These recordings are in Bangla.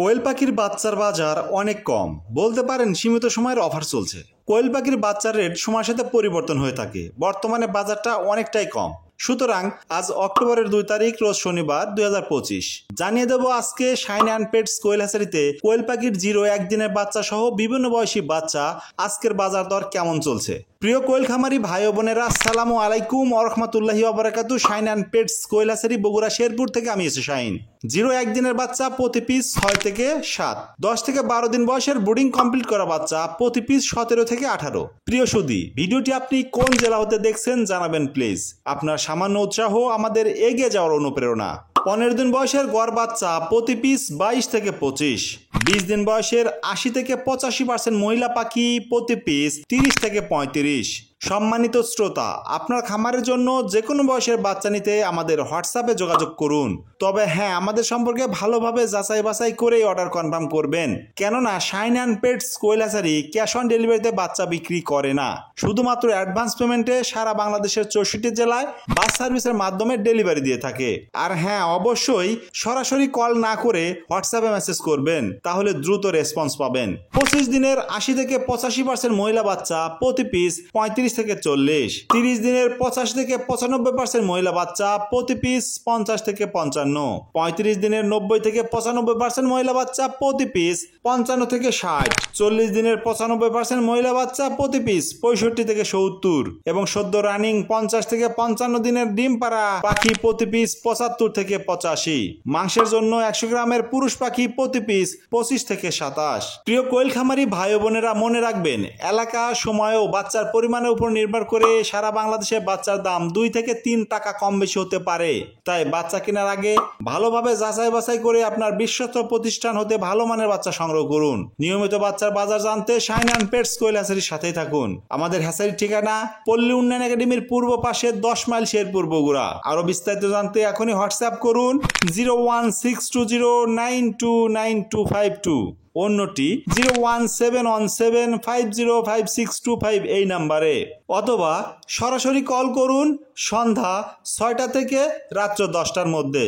কোয়েল পাখির বাচ্চার বাজার অনেক কম, বলতে পারেন সীমিত সময়ের অফার চলছে। কোয়েল পাখির বাচ্চার রেট সময়ের সাথে পরিবর্তন হয়ে থাকে। বর্তমানে বাজারটা অনেকটাই কম। সুতরাং আজ অক্টোবরের 2 তারিখ রোজ শনিবার 2025 জানিয়ে দেব আজকে শাইন অ্যান্ড পেটস কোয়েল হ্যাচারিতে কোয়েল পাখির 0-1 দিনের বাচ্চা সহ বিভিন্ন বয়সী বাচ্চা আজকের বাজার দর কেমন চলছে। প্রিয় কোয়েল খামারি ভাই ও বোনেরা, আসসালামু আলাইকুম ওয়া রাহমাতুল্লাহি ওয়া বারাকাতুহু। Shine and Pets quail hatchery, Bogura Sherpur থেকে আমি এসে শাইন। 0-1 দিনের বাচ্চা প্রতি পিস 6 থেকে 7, 10 থেকে 12 দিন বয়সের ব্রুডিং কমপ্লিট করা বাচ্চা প্রতি পিস 17 থেকে 18। প্রিয় সুধী, ভিডিওটি আপনি কোন জেলা হতে দেখছেন জানাবেন প্লিজ। আপনার সামান্য উৎসাহ আমাদের এগিয়ে যাওয়ার অনুপ্রেরণা। 15 দিন বয়সের গড় বাচ্চা প্রতি পিস 22 থেকে 25, 20 দিন বয়সের 80 থেকে 85% মহিলা পাখি প্রতি পিস 30 থেকে 35। সম্মানিত শ্রোতা, আপনার খামারের জন্য যে কোনো বয়সের বাচ্চা নিতে আমাদের হোয়াটসঅ্যাপে যোগাযোগ করুন। তবে হ্যাঁ, আমাদের সম্পর্কে ভালোভাবে যাচাই বাছাই করেই অর্ডার কনফার্ম করবেন, কেননা Shine and Pets quail hatchery cash on ডেলিভারিতে বাচ্চা বিক্রি করে না। শুধুমাত্র অ্যাডভান্স পেমেন্টে সারা বাংলাদেশের 64 জেলায় বাস সার্ভিসের মাধ্যমে ডেলিভারি দিয়ে থাকে। আর হ্যাঁ, অবশ্যই সরাসরি কল না করে হোয়াটসঅ্যাপে মেসেজ করবেন, তাহলে দ্রুত রেসপন্স পাবেন। 25 দিনের 80 থেকে 85% মহিলা বাচ্চা প্রতি পিস 35 থেকে 40, 30 দিনের 85 থেকে 95% মহিলা বাচ্চা প্রতি পিস 50 থেকে 55, 35 দিনের 90 থেকে 95% মহিলা বাচ্চা প্রতি পিস 55 থেকে 60, 40 দিনের 95% মহিলা বাচ্চা প্রতি পিস 65 থেকে 70 এবং সদ্য রানিং 50 থেকে 55 দিনের ডিম পাড়া পাখি প্রতি পিস 75 থেকে 85। মাংসের জন্য 100 গ্রামের পুরুষ পাখি প্রতি পিস 25 থেকে 27। প্রিয় কোয়েল খামারি ভাই ও বোনেরা, মনে রাখবেন, এলাকা, সময় ও বাচ্চার পরিমাণের উপর নির্ভর করে সারা বাংলাদেশে বাচ্চার দাম 2 থেকে 3 টাকা কম বেশি হতে পারে। তাই বাচ্চা কেনার আগে ভালোভাবে যাচাই বাছাই করে আপনার বিশ্বস্ত প্রতিষ্ঠান হতে ভালো মানের বাচ্চা সংগ্রহ করুন। নিয়মিত বাচ্চার বাজার জানতে শাইন অ্যান্ড পেটস কোয়েল হ্যাচারির সাথেই থাকুন। আমাদের হ্যাচারির ঠিকানা পল্লী উন্নয়ন একাডেমির পূর্ব পাশে 10 মাইল শেরপুর, বগুড়া। আরো বিস্তারিত জানতে এখনই হোয়াটসঅ্যাপ করুন 01620929252, অন্যটি 01717505625 এই নাম্বারে, অথবা সরাসরি কল করুন সন্ধ্যা 6টা থেকে রাত্র 10টার মধ্যে।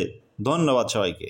ধন্যবাদ সবাইকে।